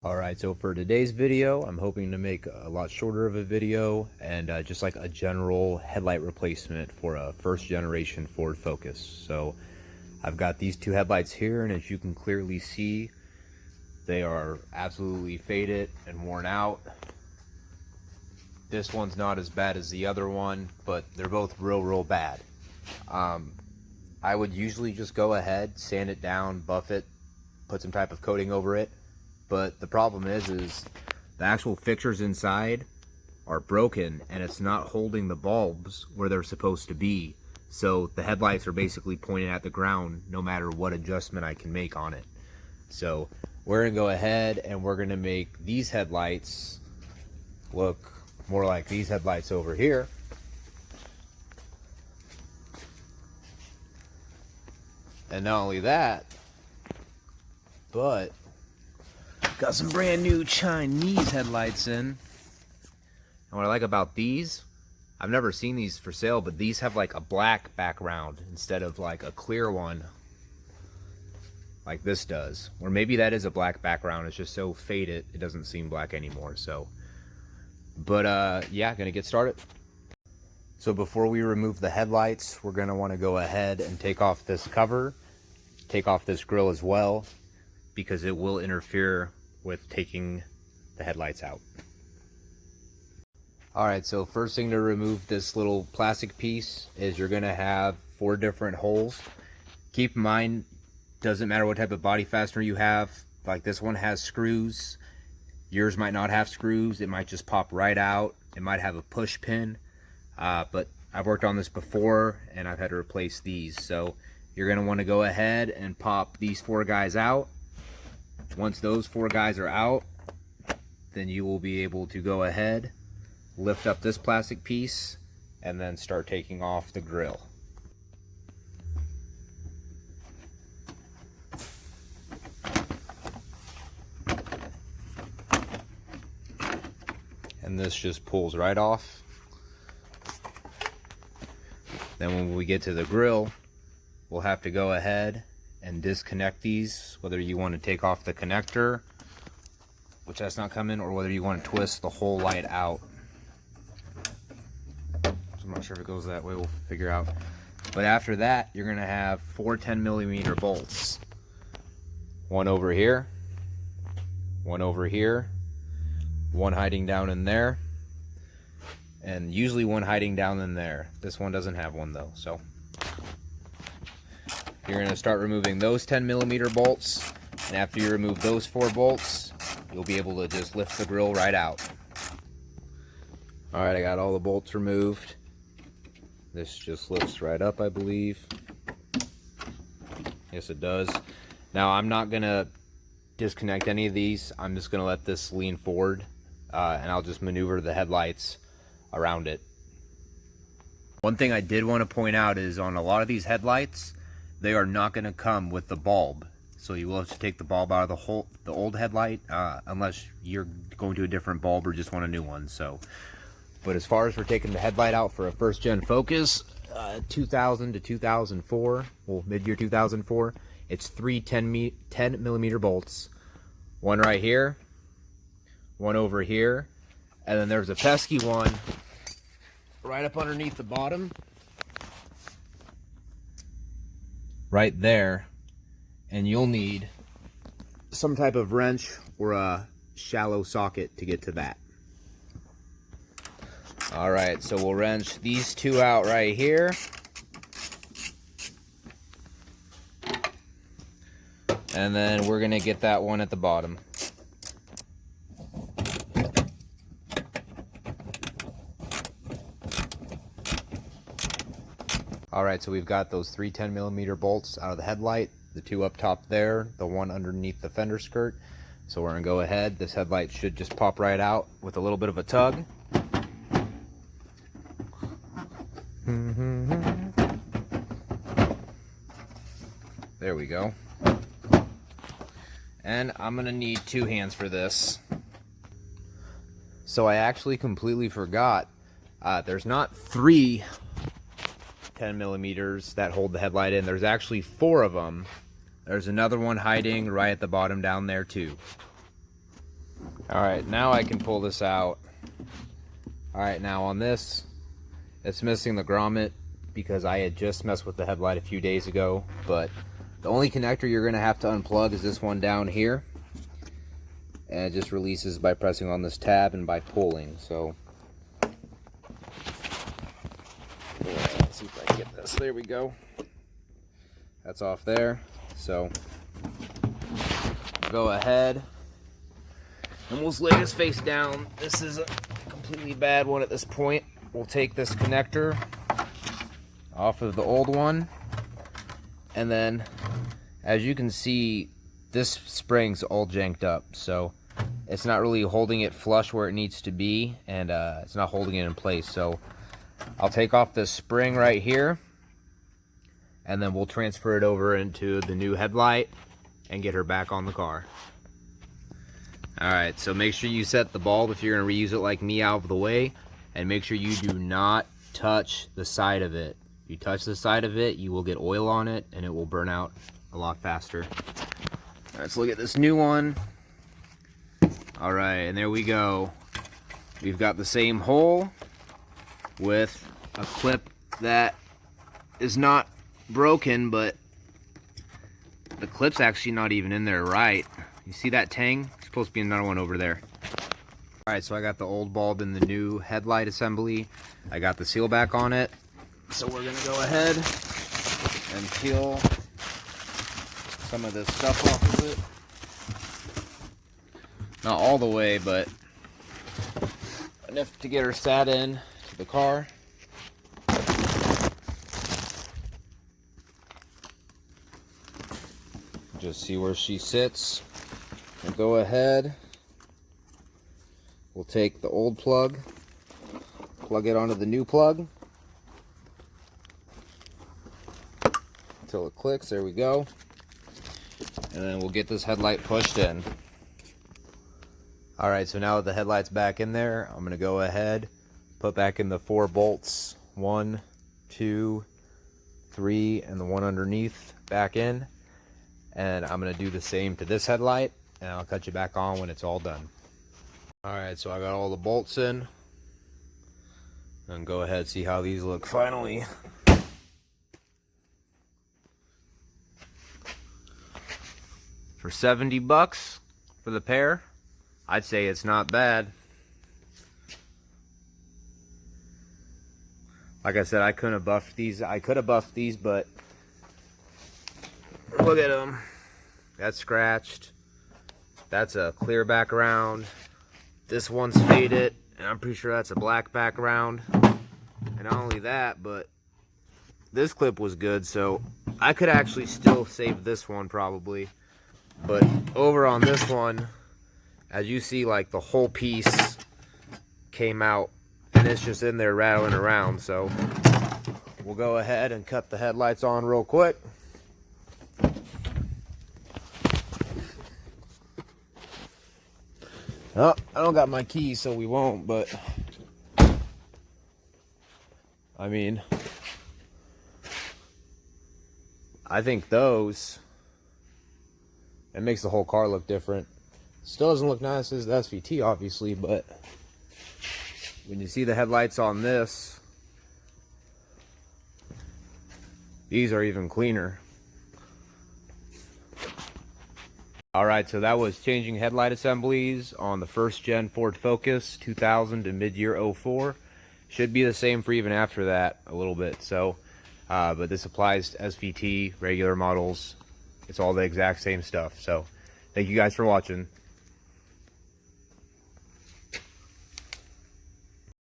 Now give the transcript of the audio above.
Alright, so for today's video, I'm hoping to make a lot shorter of a video and just like a general headlight replacement for a first generation Ford Focus. So I've got these two headlights here, and as you can clearly see, they are absolutely faded and worn out. This one's not as bad as the other one, but they're both real bad. I would usually just go ahead, sand it down, buff it, put some type of coating over it. But the problem is the actual fixtures inside are broken and it's not holding the bulbs where they're supposed to be. So the headlights are basically pointing at the ground no matter what adjustment I can make on it. So we're gonna go ahead and we're gonna make these headlights look more like these headlights over here. And not only that, but got some brand new Chinese headlights in. And what I like about these, I've never seen these for sale, but these have like a black background instead of like a clear one like this does. Or maybe that is a black background, it's just so faded it doesn't seem black anymore. So but yeah, gonna get started. So before we remove the headlights, we're gonna want to go ahead and take off this cover, take off this grille as well, because it will interfere with taking the headlights out. Alright, so first thing to remove this little plastic piece is you're going to have 4 different holes. Keep in mind, doesn't matter what type of body fastener you have, like this one has screws, yours might not have screws, it might just pop right out, it might have a push pin, but I've worked on this before and I've had to replace these. So you're going to want to go ahead and pop these 4 guys out. Once those 4 guys are out, then you will be able to go ahead, lift up this plastic piece, and then start taking off the grille. And this just pulls right off. Then when we get to the grille, we'll have to go ahead and disconnect these, whether you want to take off the connector, which that's not coming, or whether you want to twist the whole light out. So I'm not sure if it goes that way, we'll figure out. But after that, you're going to have 4 10mm bolts. One over here, one over here, one hiding down in there, and usually one hiding down in there. This one doesn't have one though, so you're going to start removing those 10mm bolts, and after you remove those 4 bolts, you'll be able to just lift the grille right out. Alright, I got all the bolts removed. This just lifts right up, I believe. Yes, it does. Now, I'm not going to disconnect any of these. I'm just going to let this lean forward, and I'll just maneuver the headlights around it. One thing I did want to point out is on a lot of these headlights, they are not going to come with the bulb, so you will have to take the bulb out of the old headlight, unless you're going to a different bulb or just want a new one. So, but as far as we're taking the headlight out for a first gen Focus, 2000 to 2004, well, mid-year 2004, it's 3 10mm bolts, one right here, one over here, and then there's a pesky one right up underneath the bottom, right there, and you'll need some type of wrench or a shallow socket to get to that. Alright, so we'll wrench these 2 out right here, and then we're gonna get that one at the bottom. Alright, so we've got those 3 10mm bolts out of the headlight, the 2 up top there, the one underneath the fender skirt. So we're going to go ahead, this headlight should just pop right out with a little bit of a tug. There we go. And I'm going to need 2 hands for this. So I actually completely forgot, there's not 3 10mm that hold the headlight in. There's actually 4 of them. There's another one hiding right at the bottom down there too. All right, now I can pull this out. All right, now on this, it's missing the grommet because I had just messed with the headlight a few days ago, but the only connector you're gonna have to unplug is this one down here. And it just releases by pressing on this tab and by pulling, so. Let's see if I can get this, there we go. That's off there, so. Go ahead and we'll lay this face down. This is a completely bad one at this point. We'll take this connector off of the old one, and then as you can see, this spring's all janked up, so it's not really holding it flush where it needs to be, and it's not holding it in place. So I'll take off this spring right here, and then we'll transfer it over into the new headlight and get her back on the car. Alright, so make sure you set the bulb, if you're going to reuse it like me, out of the way, and make sure you do not touch the side of it. If you touch the side of it, you will get oil on it and it will burn out a lot faster. Let's look at this new one. Alright, and there we go. We've got the same hole with a clip that is not broken, but the clip's actually not even in there right. You see that tang? There's supposed to be another one over there. Alright, so I got the old bulb in the new headlight assembly. I got the seal back on it. So we're going to go ahead and peel some of this stuff off of it. Not all the way, but enough to get her sat in to the car. Just see where she sits. We'll go ahead. We'll take the old plug, plug it onto the new plug until it clicks. There we go. And then we'll get this headlight pushed in. Alright, so now that the headlight's back in there, I'm going to go ahead, put back in the 4 bolts. 1, 2, 3, and the one underneath back in. And I'm going to do the same to this headlight, and I'll cut you back on when it's all done. Alright, so I got all the bolts in. And go ahead and see how these look finally. For $70 for the pair, I'd say it's not bad. Like I said, I couldn't have buffed these. I could have buffed these, but look at them. That's scratched. That's a clear background. This one's faded, and I'm pretty sure that's a black background. And not only that, but this clip was good, so I could actually still save this one probably. But over on this one, as you see, like the whole piece came out, and it's just in there rattling around. So we'll go ahead and cut the headlights on real quick. Oh, I don't got my keys, so we won't, but I mean, I think those, it makes the whole car look different. Still doesn't look nice as the SVT, obviously, but when you see the headlights on this, these are even cleaner. Alright, so that was changing headlight assemblies on the first gen Ford Focus 2000 to mid-year 04. Should be the same for even after that a little bit. So, but this applies to SVT, regular models. It's all the exact same stuff. So, thank you guys for watching.